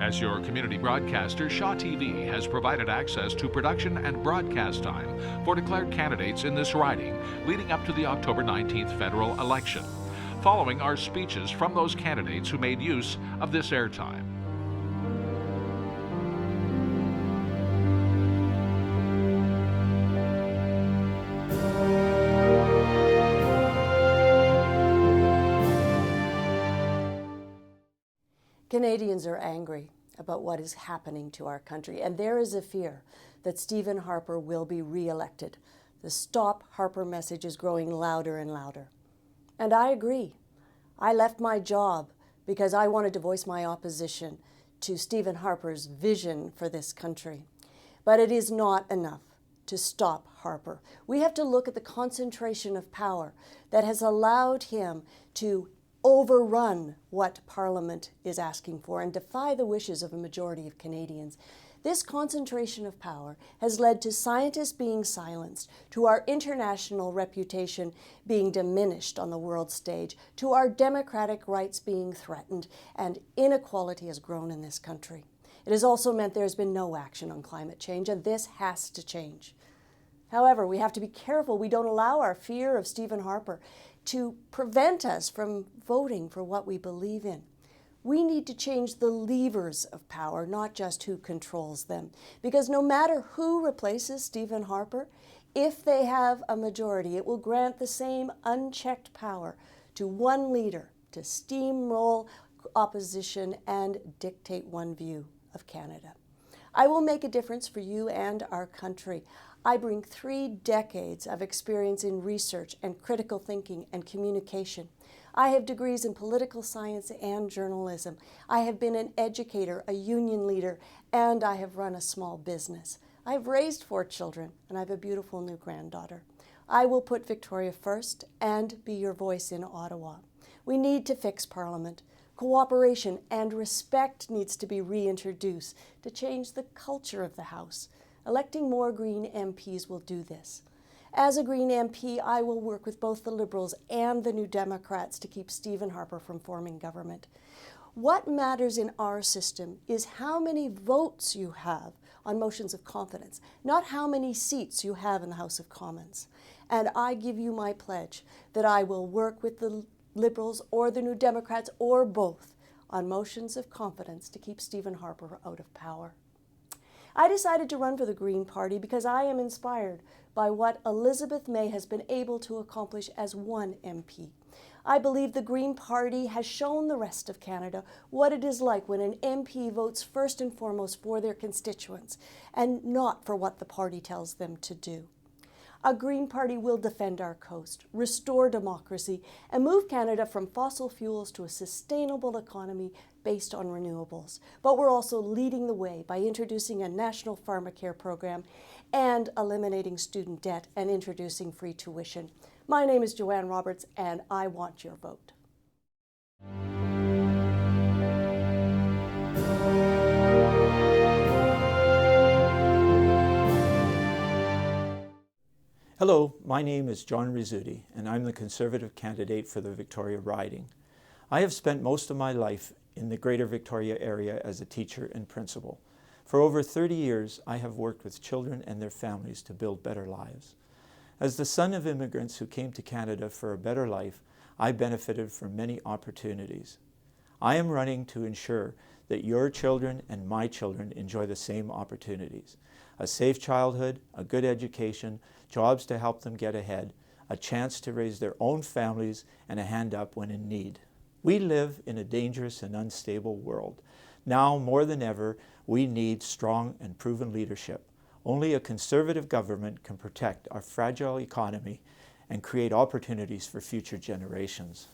As your community broadcaster, Shaw TV has provided access to production and broadcast time for declared candidates in this riding leading up to the October 19th federal election. Following are speeches from those candidates who made use of this airtime. Canadians are angry about what is happening to our country, and there is a fear that Stephen Harper will be re-elected. The Stop Harper message is growing louder and louder. And I agree. I left my job because I wanted to voice my opposition to Stephen Harper's vision for this country. But it is not enough to stop Harper. We have to look at the concentration of power that has allowed him to overrun what Parliament is asking for and defy the wishes of a majority of Canadians. This concentration of power has led to scientists being silenced, to our international reputation being diminished on the world stage, to our democratic rights being threatened, and inequality has grown in this country. It has also meant there has been no action on climate change, and this has to change. However, we have to be careful we don't allow our fear of Stephen Harper to prevent us from voting for what we believe in. We need to change the levers of power, not just who controls them. Because no matter who replaces Stephen Harper, if they have a majority, it will grant the same unchecked power to one leader to steamroll opposition and dictate one view of Canada. I will make a difference for you and our country. I bring 3 decades of experience in research and critical thinking and communication. I have degrees in political science and journalism. I have been an educator, a union leader, and I have run a small business. I've raised 4 children, and I have a beautiful new granddaughter. I will put Victoria first and be your voice in Ottawa. We need to fix Parliament. Cooperation and respect needs to be reintroduced to change the culture of the House. Electing more Green MPs will do this. As a Green MP, I will work with both the Liberals and the New Democrats to keep Stephen Harper from forming government. What matters in our system is how many votes you have on motions of confidence, not how many seats you have in the House of Commons. And I give you my pledge that I will work with the Liberals or the New Democrats or both on motions of confidence to keep Stephen Harper out of power. I decided to run for the Green Party because I am inspired by what Elizabeth May has been able to accomplish as one MP. I believe the Green Party has shown the rest of Canada what it is like when an MP votes first and foremost for their constituents and not for what the party tells them to do. A Green Party will defend our coast, restore democracy, and move Canada from fossil fuels to a sustainable economy based on renewables. But we're also leading the way by introducing a national pharmacare program and eliminating student debt and introducing free tuition. My name is Joanne Roberts, and I want your vote. Hello, my name is John Rizzuti, and I'm the Conservative candidate for the Victoria riding. I have spent most of my life in the Greater Victoria area as a teacher and principal. For over 30 years, I have worked with children and their families to build better lives. As the son of immigrants who came to Canada for a better life, I benefited from many opportunities. I am running to ensure that your children and my children enjoy the same opportunities. A safe childhood, a good education, jobs to help them get ahead, a chance to raise their own families, and a hand up when in need. We live in a dangerous and unstable world. Now more than ever, we need strong and proven leadership. Only a Conservative government can protect our fragile economy and create opportunities for future generations.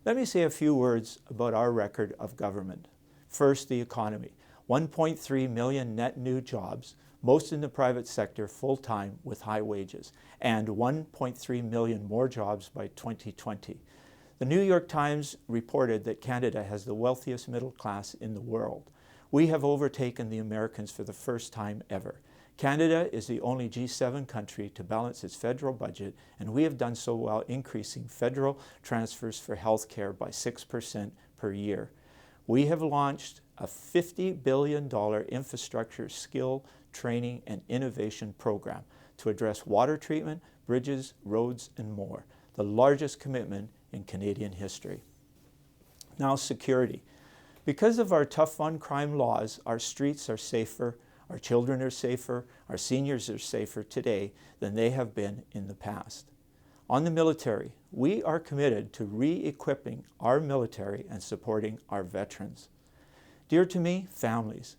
Let me say a few words about our record of government. First, the economy. 1.3 million net new jobs, most in the private sector full-time with high wages, and 1.3 million more jobs by 2020. The New York Times reported that Canada has the wealthiest middle class in the world. We have overtaken the Americans for the first time ever. Canada is the only G7 country to balance its federal budget, and we have done so while increasing federal transfers for health care by 6% per year. We have launched a $50 billion infrastructure skill, training, and innovation program to address water treatment, bridges, roads, and more, the largest commitment in Canadian history. Now, security. Because of our tough on crime laws, our streets are safer, our children are safer, our seniors are safer today than they have been in the past. On the military, we are committed to re-equipping our military and supporting our veterans. Dear to me, families.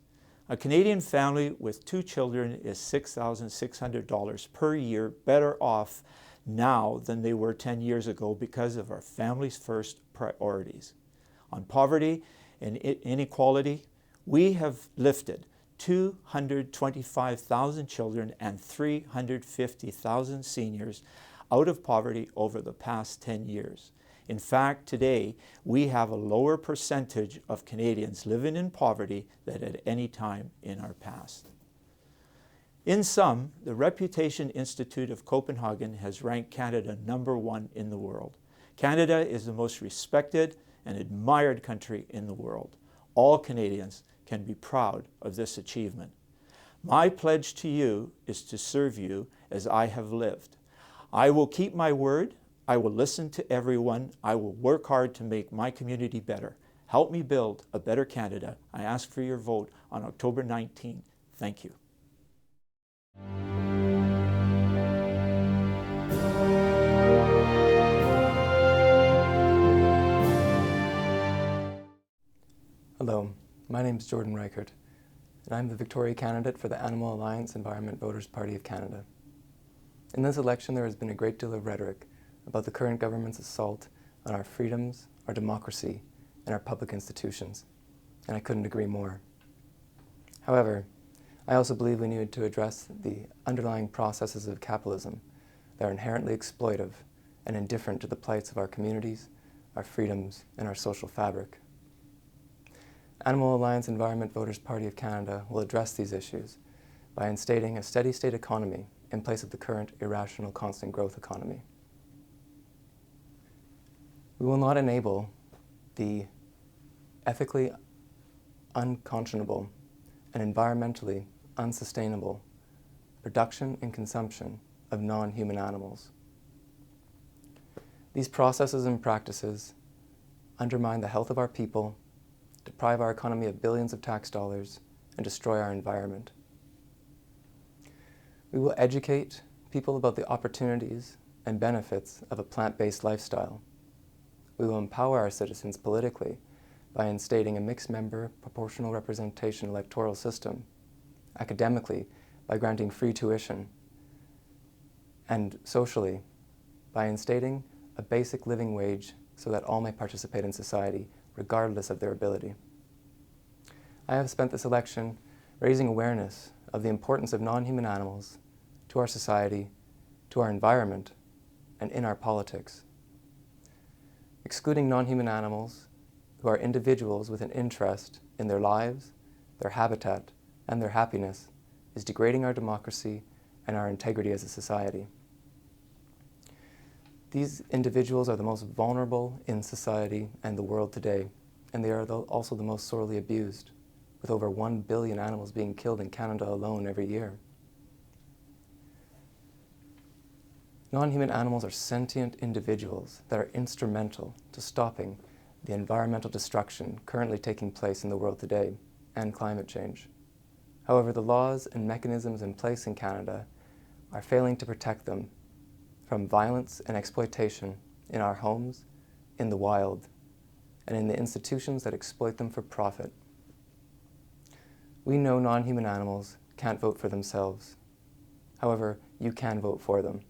A Canadian family with 2 children is $6,600 per year better off now than they were 10 years ago because of our Families First priorities. On poverty and inequality, we have lifted 225,000 children and 350,000 seniors out of poverty over the past 10 years. In fact, today, we have a lower percentage of Canadians living in poverty than at any time in our past. In sum, the Reputation Institute of Copenhagen has ranked Canada #1 in the world. Canada is the most respected and admired country in the world. All Canadians can be proud of this achievement. My pledge to you is to serve you as I have lived. I will keep my word. I will listen to everyone. I will work hard to make my community better. Help me build a better Canada. I ask for your vote on October 19. Thank you. Hello, my name is Jordan Reichert, and I'm the Victoria candidate for the Animal Alliance Environment Voters Party of Canada. In this election, there has been a great deal of rhetoric about the current government's assault on our freedoms, our democracy, and our public institutions, and I couldn't agree more. However, I also believe we need to address the underlying processes of capitalism that are inherently exploitive and indifferent to the plights of our communities, our freedoms, and our social fabric. Animal Alliance Environment Voters Party of Canada will address these issues by instating a steady state economy in place of the current irrational constant growth economy. We will not enable the ethically unconscionable and environmentally unsustainable production and consumption of non-human animals. These processes and practices undermine the health of our people, deprive our economy of billions of tax dollars, and destroy our environment. We will educate people about the opportunities and benefits of a plant-based lifestyle. We will empower our citizens politically by instating a mixed-member proportional representation electoral system, academically by granting free tuition, and socially by instating a basic living wage so that all may participate in society regardless of their ability. I have spent this election raising awareness of the importance of non-human animals to our society, to our environment, and in our politics. Excluding non-human animals, who are individuals with an interest in their lives, their habitat, and their happiness, is degrading our democracy and our integrity as a society. These individuals are the most vulnerable in society and the world today, and they are also the most sorely abused, with over 1 billion animals being killed in Canada alone every year. Non-human animals are sentient individuals that are instrumental to stopping the environmental destruction currently taking place in the world today and climate change. However, the laws and mechanisms in place in Canada are failing to protect them from violence and exploitation in our homes, in the wild, and in the institutions that exploit them for profit. We know non-human animals can't vote for themselves. However, you can vote for them.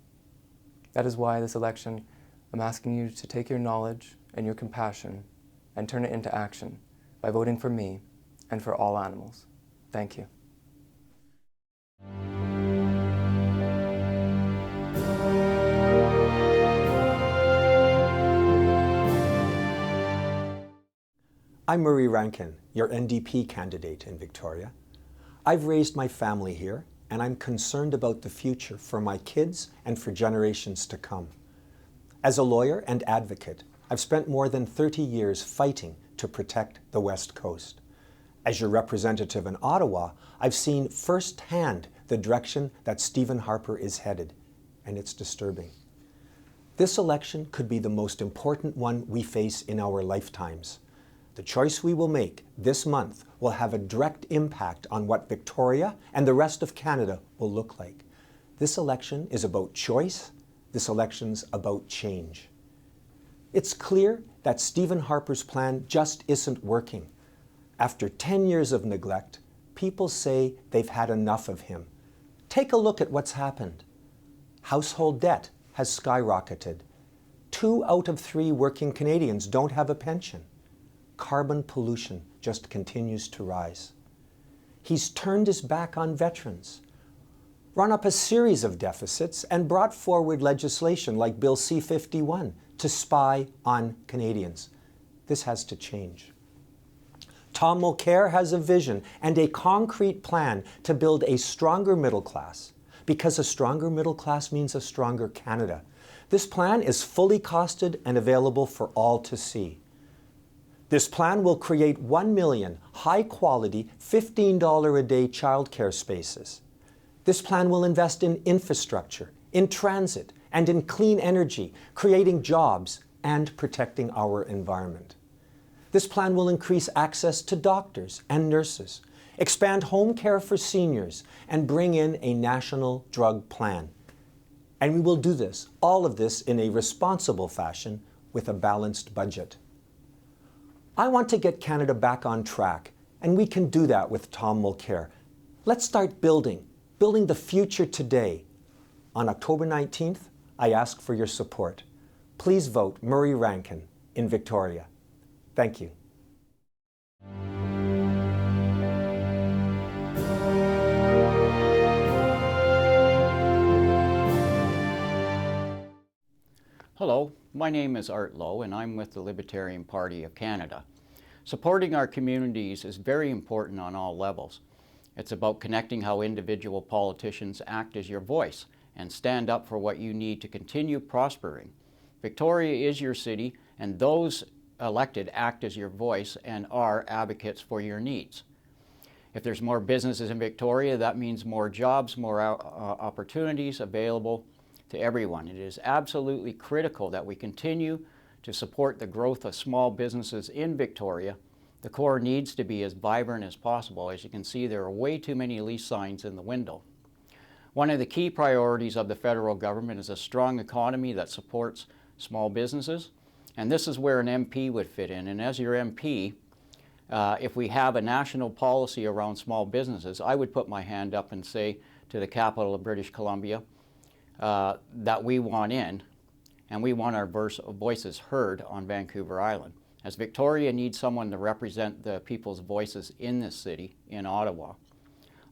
That is why this election, I'm asking you to take your knowledge and your compassion and turn it into action by voting for me and for all animals. Thank you. I'm Murray Rankin, your NDP candidate in Victoria. I've raised my family here, and I'm concerned about the future for my kids and for generations to come. As a lawyer and advocate, I've spent more than 30 years fighting to protect the West Coast. As your representative in Ottawa, I've seen firsthand the direction that Stephen Harper is headed, and it's disturbing. This election could be the most important one we face in our lifetimes. The choice we will make this month will have a direct impact on what Victoria and the rest of Canada will look like. This election is about choice. This election's about change. It's clear that Stephen Harper's plan just isn't working. After 10 years of neglect, people say they've had enough of him. Take a look at what's happened. Household debt has skyrocketed. 2 out of 3 working Canadians don't have a pension. Carbon pollution just continues to rise. He's turned his back on veterans, run up a series of deficits, and brought forward legislation like Bill C-51 to spy on Canadians. This has to change. Tom Mulcair has a vision and a concrete plan to build a stronger middle class, because a stronger middle class means a stronger Canada. This plan is fully costed and available for all to see. This plan will create 1 million high-quality, $15 a day childcare spaces. This plan will invest in infrastructure, in transit, and in clean energy, creating jobs and protecting our environment. This plan will increase access to doctors and nurses, expand home care for seniors, and bring in a national drug plan. And we will do this, all of this in a responsible fashion with a balanced budget. I want to get Canada back on track, and we can do that with Tom Mulcair. Let's start building the future today. On October 19th, I ask for your support. Please vote Murray Rankin in Victoria. Thank you. Hello, my name is Art Lowe and I'm with the Libertarian Party of Canada. Supporting our communities is very important on all levels. It's about connecting how individual politicians act as your voice and stand up for what you need to continue prospering. Victoria is your city, and those elected act as your voice and are advocates for your needs. If there's more businesses in Victoria, that means more jobs, more opportunities available to everyone. It is absolutely critical that we continue to support the growth of small businesses in Victoria. The core needs to be as vibrant as possible. As you can see, there are way too many lease signs in the window. One of the key priorities of the federal government is a strong economy that supports small businesses, and this is where an MP would fit in. And as your MP, if we have a national policy around small businesses, I would put my hand up and say to the capital of British Columbia that we want in, and we want our voices heard on Vancouver Island. As Victoria needs someone to represent the people's voices in this city, in Ottawa.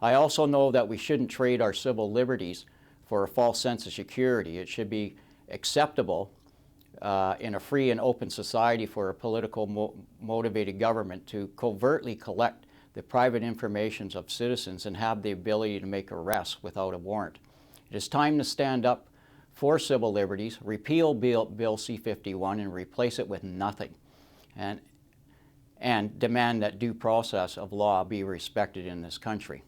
I also know that we shouldn't trade our civil liberties for a false sense of security. It should be acceptable in a free and open society for a political motivated government to covertly collect the private information of citizens and have the ability to make arrests without a warrant. It is time to stand up for civil liberties, repeal Bill C-51 and replace it with nothing, and demand that due process of law be respected in this country.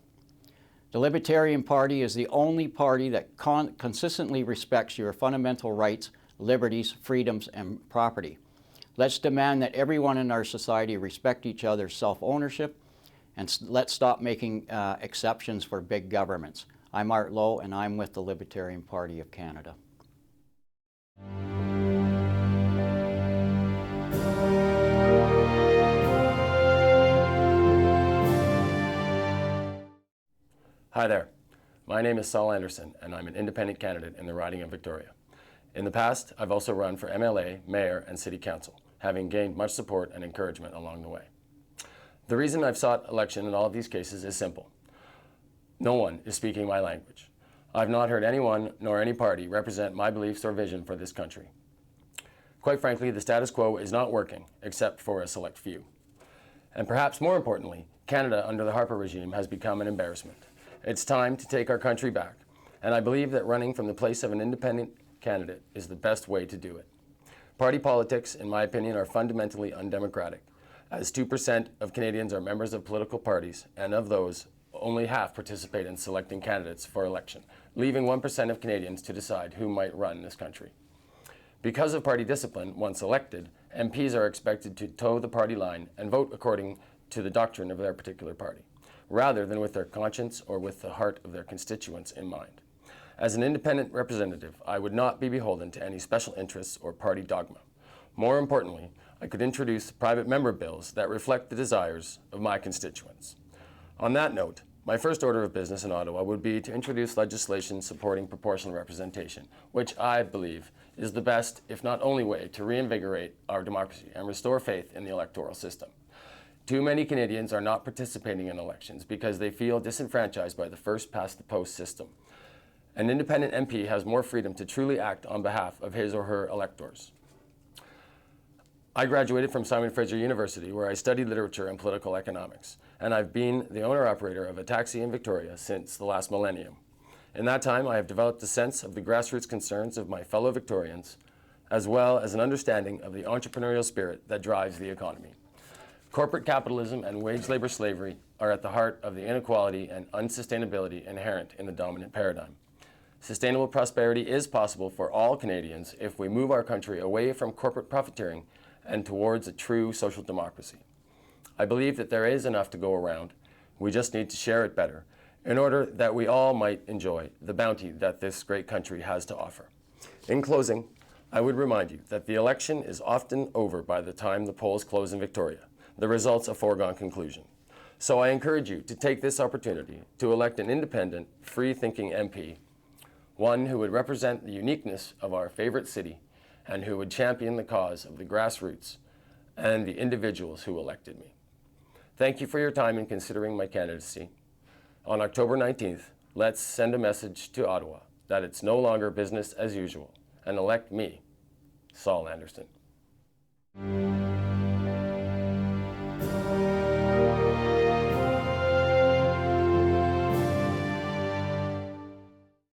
The Libertarian Party is the only party that consistently respects your fundamental rights, liberties, freedoms, and property. Let's demand that everyone in our society respect each other's self-ownership, and let's stop making exceptions for big governments. I'm Art Lowe, and I'm with the Libertarian Party of Canada. Hi there. My name is Saul Anderson, and I'm an independent candidate in the riding of Victoria. In the past, I've also run for MLA, Mayor, and City Council, having gained much support and encouragement along the way. The reason I've sought election in all of these cases is simple. No one is speaking my language. I've not heard anyone nor any party represent my beliefs or vision for this country. Quite frankly, the status quo is not working, except for a select few. And perhaps more importantly, Canada under the Harper regime has become an embarrassment. It's time to take our country back, and I believe that running from the place of an independent candidate is the best way to do it. Party politics, in my opinion, are fundamentally undemocratic, as 2% of Canadians are members of political parties, and of those, only half participate in selecting candidates for election, leaving 1% of Canadians to decide who might run this country. Because of party discipline, once elected, MPs are expected to toe the party line and vote according to the doctrine of their particular party, rather than with their conscience or with the heart of their constituents in mind. As an independent representative, I would not be beholden to any special interests or party dogma. More importantly, I could introduce private member bills that reflect the desires of my constituents. On that note, my first order of business in Ottawa would be to introduce legislation supporting proportional representation, which I believe is the best, if not only way, to reinvigorate our democracy and restore faith in the electoral system. Too many Canadians are not participating in elections because they feel disenfranchised by the first-past-the-post system. An independent MP has more freedom to truly act on behalf of his or her electors. I graduated from Simon Fraser University, where I studied literature and political economics, and I've been the owner-operator of a taxi in Victoria since the last millennium. In that time, I have developed a sense of the grassroots concerns of my fellow Victorians, as well as an understanding of the entrepreneurial spirit that drives the economy. Corporate capitalism and wage labor slavery are at the heart of the inequality and unsustainability inherent in the dominant paradigm. Sustainable prosperity is possible for all Canadians if we move our country away from corporate profiteering and towards a true social democracy. I believe that there is enough to go around. We just need to share it better in order that we all might enjoy the bounty that this great country has to offer. In closing, I would remind you that the election is often over by the time the polls close in Victoria, the results a foregone conclusion. So I encourage you to take this opportunity to elect an independent, free-thinking MP, one who would represent the uniqueness of our favorite city and who would champion the cause of the grassroots and the individuals who elected me. Thank you for your time in considering my candidacy. On October 19th, let's send a message to Ottawa that it's no longer business as usual and elect me, Saul Anderson.